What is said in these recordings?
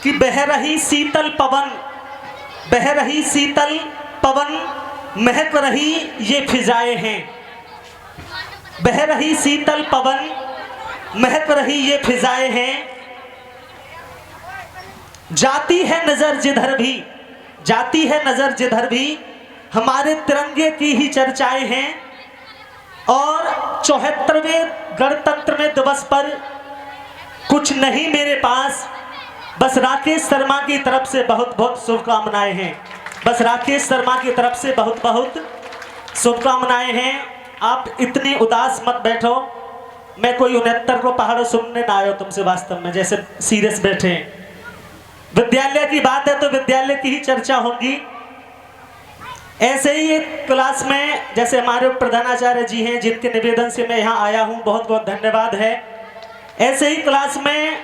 कि बह रही शीतल पवन, बह रही शीतल पवन, महक रही ये फिजाएं हैं। बह रही शीतल पवन, महक रही ये फिजाएं हैं। जाती है नजर जिधर भी, जाती है नजर जिधर भी, हमारे तिरंगे की ही चर्चाएं हैं। और 74वें गणतंत्र में दिवस पर कुछ नहीं मेरे पास, बस राकेश शर्मा की तरफ से बहुत बहुत शुभकामनाएं हैं। बस राकेश शर्मा की तरफ से बहुत बहुत शुभकामनाएं हैं। आप इतनी उदास मत बैठो, मैं कोई 69 को पहाड़ों सुनने ना आयो तुमसे वास्तव में, जैसे सीरियस बैठे हैं। विद्यालय की बात है तो विद्यालय की ही चर्चा होगी। ऐसे ही एक क्लास में, जैसे हमारे प्रधानाचार्य जी हैं जिनके निवेदन से मैं यहाँ आया हूँ, बहुत बहुत धन्यवाद है। ऐसे ही क्लास में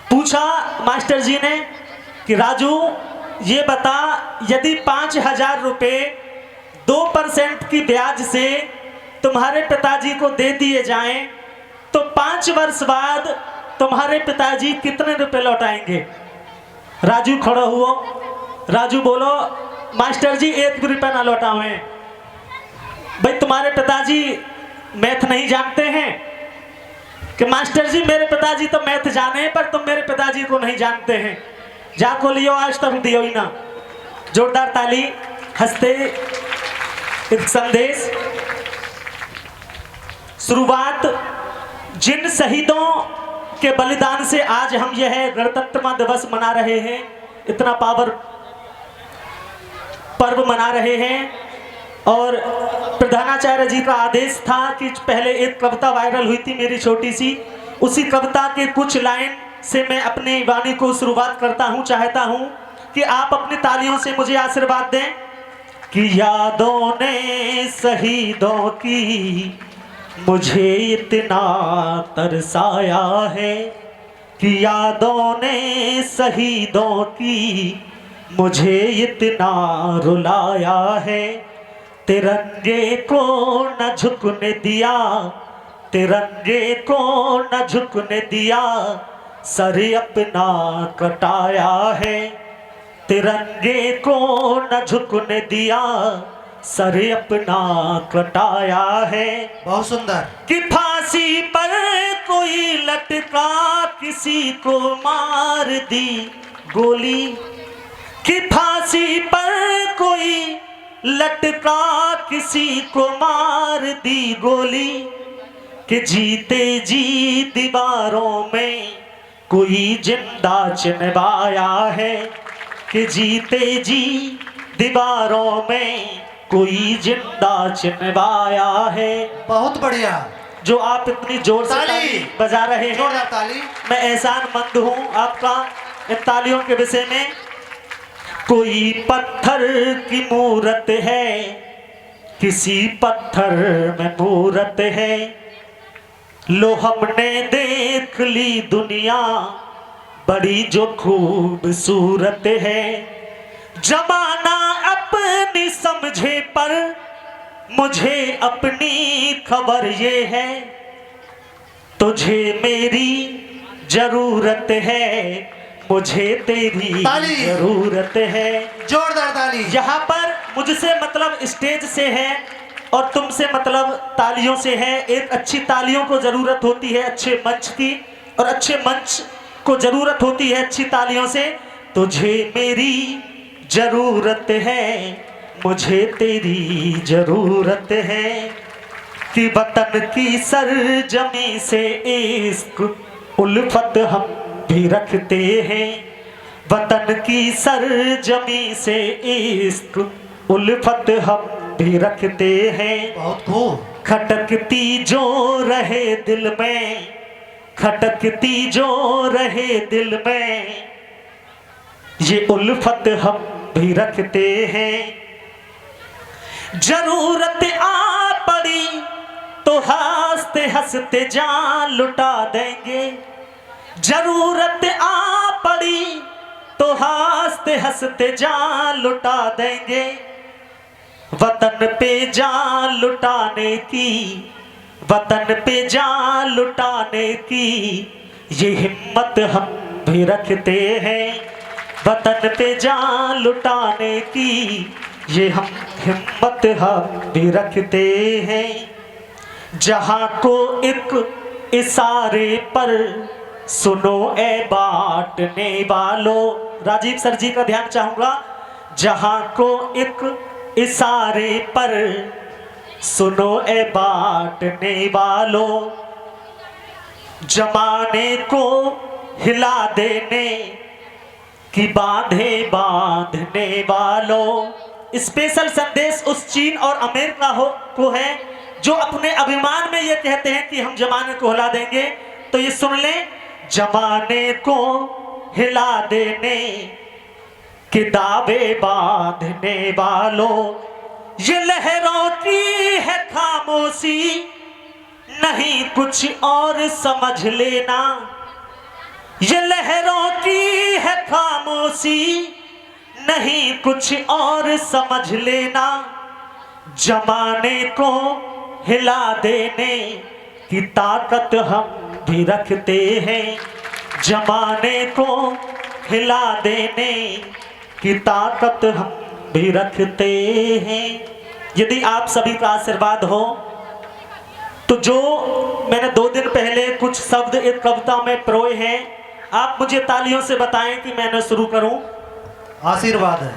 पूछा मास्टर जी ने कि राजू ये बता, यदि 5,000 रुपये 2% की ब्याज से तुम्हारे पिताजी को दे दिए जाएं तो 5 वर्ष बाद तुम्हारे पिताजी कितने रुपए लौटाएंगे? राजू खड़ो हुआ, राजू बोलो मास्टर जी 1 भी रुपया ना लौटावे। भाई तुम्हारे पिताजी मैथ नहीं जानते हैं कि मास्टर जी मेरे पिताजी तो मैथ जाने हैं पर तुम मेरे पिताजी को नहीं जानते हैं। जाको लियो आज तक दियो ही ना। जोरदार ताली, हंसते एक संदेश। शुरुआत जिन शहीदों के बलिदान से आज हम यह गणतंत्र दिवस मना रहे हैं, इतना पावर पर्व मना रहे हैं। और प्रधानाचार्य जी का आदेश था कि पहले एक कविता वायरल हुई थी मेरी छोटी सी, उसी कविता के कुछ लाइन से मैं अपनी वाणी को शुरुआत करता हूं। चाहता हूं कि आप अपनी तालियों से मुझे आशीर्वाद दें कि यादों ने शहीदों की मुझे इतना तरसाया है, कि यादों ने शहीदों की मुझे इतना रुलाया है। तिरंगे को न झुकने दिया, तिरंगे को न झुकने दिया, सर अपना कटाया है। तिरंगे को न झुकने दिया, सर अपना कटाया है। बहुत सुंदर। कि फांसी पर कोई लटका किसी को मार दी गोली, कि फांसी पर कोई लटका किसी को मार दी गोली, कि जीते जी दीवारों में कोई जिंदा चिनवाया है, कि जीते जी दीवारों में कोई जिंदा चिनवाया है। बहुत बढ़िया। जो आप इतनी जोर से ताली बजा रहे हैं, ताली। मैं एहसानमंद हूँ आपका इन तालियों के विषय में। कोई पत्थर की मूरत है, किसी पत्थर में मूरत है, लो हमने देख ली दुनिया बड़ी जो खूबसूरत है। जमाना अपनी समझे पर मुझे अपनी खबर ये है, तुझे मेरी जरूरत है, मुझे तेरी जरूरत है। जोरदार ताली। यहाँ पर मुझसे मतलब स्टेज से है और तुमसे मतलब तालियों से है। एक अच्छी तालियों को जरूरत होती है अच्छे मंच की, और अच्छे मंच को जरूरत होती है अच्छी तालियों से। तुझे मेरी जरूरत है, मुझे तेरी जरूरत है, कि वतन की सरजमी से इश्क उल्फत हम भी रखते हैं। वतन की सरजमी से इश्क उल्फत हम भी रखते हैं। बहुत खूब। खटकती जो रहे दिल में, खटकती जो रहे दिल में, ये उल्फत हम भी रखते हैं। जरूरत आ पड़ी तो हंसते हंसते जान लुटा देंगे, जरूरत आ पड़ी तो हंसते हंसते जान लुटा देंगे। वतन पे जान लुटाने की, वतन पे जान लुटाने की ये हिम्मत हम भी रखते हैं, वतन पे जान लुटाने की ये हम हिम्मत हम भी रखते हैं। जहाँ को एक इशारे पर सुनो ए बांटने वालों, राजीव सर जी का ध्यान चाहूंगा। जहाँ को एक इशारे पर सुनो ए बांटने वालों, जमाने को हिला देने की बांधे बांधने वालों। स्पेशल संदेश उस चीन और अमेरिका को है जो अपने अभिमान में ये कहते हैं कि हम जमाने को हिला देंगे। तो ये सुन लें, जमाने को हिला देने के दावे बांधने वालों, ये लहरों की है खामोशी, नहीं कुछ और समझ लेना। ये लहरों की है खामोशी, नहीं कुछ और समझ लेना। जमाने को हिला देने की ताकत हम भी रखते हैं, जमाने को हिला देने की ताकत हम भी रखते हैं। यदि आप सभी का आशीर्वाद हो तो जो मैंने 2 दिन पहले कुछ शब्द एक कविता में परोए हैं, आप मुझे तालियों से बताएं कि मैंने शुरू करूं। आशीर्वाद है।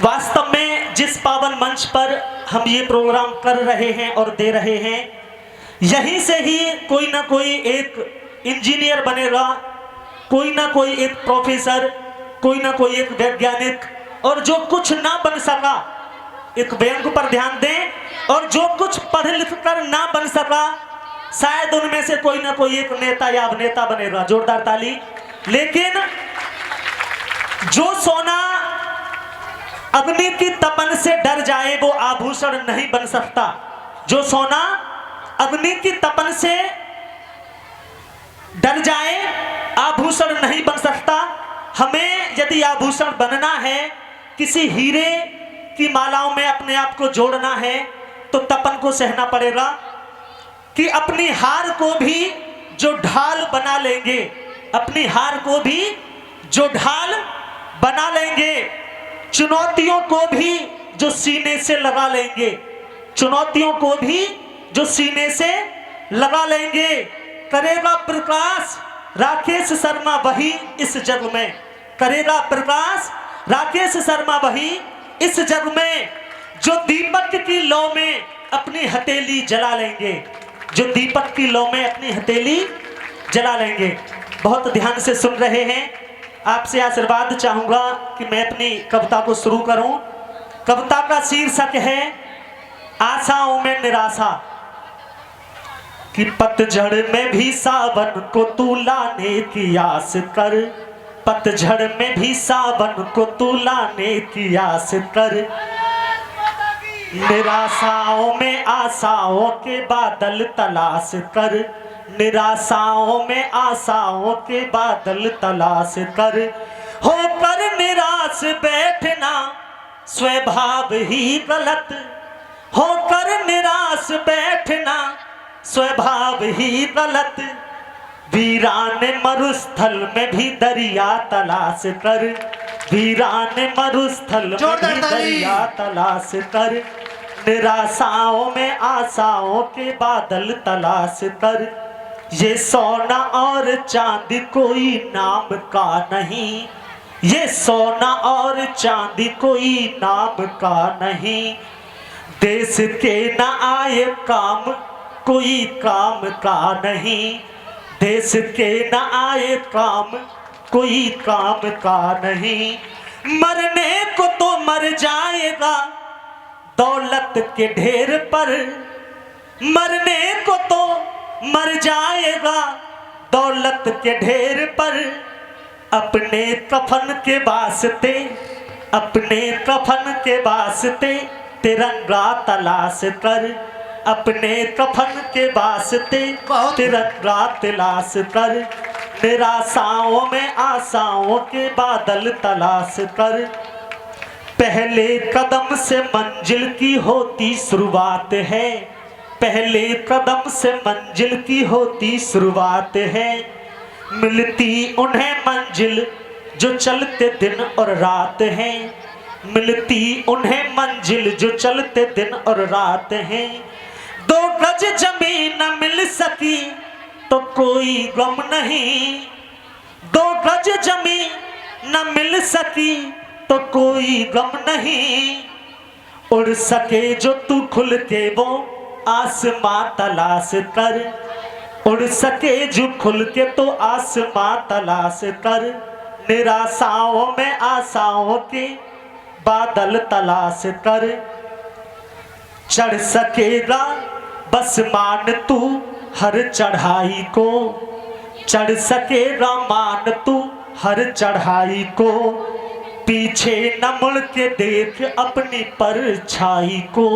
वास्तव में जिस पावन मंच पर हम ये प्रोग्राम कर रहे हैं और दे रहे हैं, यहीं से ही कोई ना कोई एक इंजीनियर बनेगा, कोई ना कोई एक प्रोफेसर, कोई ना कोई एक वैज्ञानिक, और जो कुछ ना बन सका, एक बैंक पर ध्यान दें, और जो कुछ पढ़ लिख कर ना बन सका, शायद उनमें से कोई ना कोई एक नेता या अभिनेता बनेगा। जोरदार ताली। लेकिन जो सोना अग्नि की तपन से डर जाए वो आभूषण नहीं बन सकता। जो सोना अग्नि की तपन से डर जाए आभूषण नहीं बन सकता। हमें यदि आभूषण बनना है, किसी हीरे की मालाओं में अपने आप को जोड़ना है, तो तपन को सहना पड़ेगा। कि अपनी हार को भी जो ढाल बना लेंगे, अपनी हार को भी जो ढाल बना लेंगे, चुनौतियों को भी जो सीने से लगा लेंगे, चुनौतियों को भी जो सीने से लगा लेंगे, करेगा प्रकाश राकेश शर्मा वही इस जग में, करेगा प्रकाश राकेश शर्मा वही इस जग में, जो दीपक की लौ में अपनी हथेली जला लेंगे, जो दीपक की लौ में अपनी हथेली जला लेंगे। बहुत ध्यान से सुन रहे हैं, आपसे आशीर्वाद चाहूंगा कि मैं अपनी कविता को शुरू करूं। कविता का शीर्षक है आशाओं में निराशा। कि पतझड़ में भी सावन को तू लाने की आस कर, पतझड़ में भी सावन को तू लाने की आस कर, निराशाओं में आशाओं के बादल तलाश कर, निराशाओं में आशाओं के बादल तलाश कर, होकर निराश बैठना स्वभाव ही गलत, होकर निराश बैठना स्वभाव ही गलत, वीरान मरुस्थल में भी दरिया तलाश कर, वीरान मरुस्थल में भी दरिया तलाश कर, निराशाओं में आशाओं के बादल तलाश कर, ये सोना और चांदी कोई नाम का नहीं, ये सोना और चांदी कोई नाम का नहीं, देश के न आए काम कोई काम का नहीं, देश के न आए काम कोई काम का नहीं, मरने को तो मर जाएगा दौलत के ढेर पर, मरने को तो मर जाएगा दौलत के ढेर पर, अपने कफन के वास्ते, अपने कफन के वास्ते तिरंगा तलाश कर, अपने कफन के वास्ते तिरंगा तलाश कर, निराशाओं में आशाओं के बादल तलाश कर, पहले कदम से मंजिल की होती शुरुआत है, पहले कदम से मंजिल की होती शुरुआत है, मिलती उन्हें मंजिल जो चलते दिन और रात हैं, मिलती उन्हें मंजिल जो चलते दिन और रात हैं। 2 गज जमीन न मिल सकी तो कोई गम नहीं, 2 गज जमीन न मिल सकी तो कोई गम नहीं, उड़ सके जो तू खुल के वो आसमां तलाश कर, उड़ सके जो खुल के तो आसमां तलाश कर, निराशाओं में आशाओं के बादल तलाश कर, चढ़ सकेगा बस मान तू हर चढ़ाई को, चढ़ सकेगा मान तू हर चढ़ाई को, पीछे न मुड़ के देख अपनी परछाई को,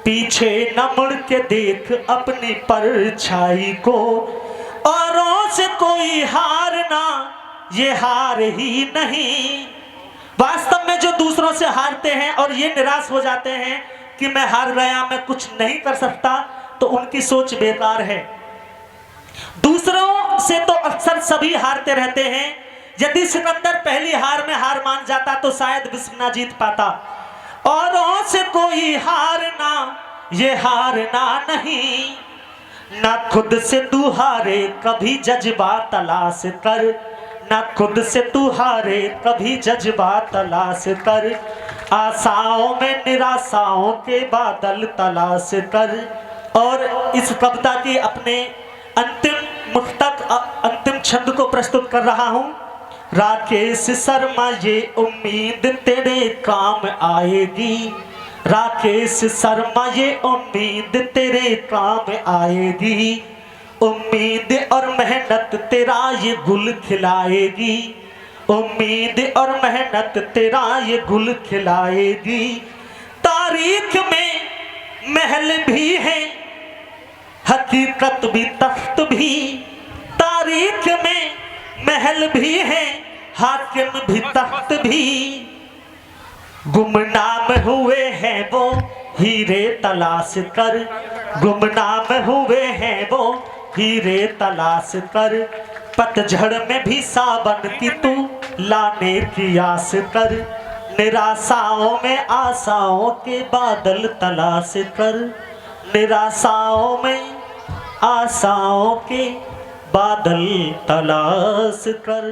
पीछे न मुड़ के देख अपनी परछाई को, औरों से कोई हारना ये हार ही नहीं। वास्तव में जो दूसरों से हारते हैं और ये निराश हो जाते हैं कि मैं हार गया, मैं कुछ नहीं कर सकता, तो उनकी सोच बेकार है। दूसरों से तो अक्सर सभी हारते रहते हैं। यदि सिकंदर पहली हार में हार मान जाता तो शायद विश्व ना जीत पाता। औरों से कोई हारना ये हारना नहीं, ना खुद से तू हारे कभी जज्बा तलाश कर, ना खुद से तू हारे कभी जज्बा तलाश कर, आशाओं में निराशाओं के बादल तलाश कर। और इस कविता की अपने अंतिम मुक्तक अंतिम छंद को प्रस्तुत कर रहा हूं। राकेश शर्मा ये उम्मीद तेरे काम आएगी, राकेश शर्मा ये उम्मीद तेरे काम आएगी, उम्मीद और मेहनत तेरा ये गुल खिलाएगी, उम्मीद और मेहनत तेरा ये गुल खिलाएगी। तारीख में महल भी है हकीकत भी तख्त भी, तारीख में महल भी है हाकिम भी तख्त भी, गुमनाम हुए हैं वो हीरे तलाश कर, गुमनाम हुए हैं वो हीरे तलाश कर, पतझड़ में भी सावन की तू लाने की आस कर, निराशाओं में आशाओं के बादल तलाश कर, निराशाओं में आशाओं के बादल तलाश कर।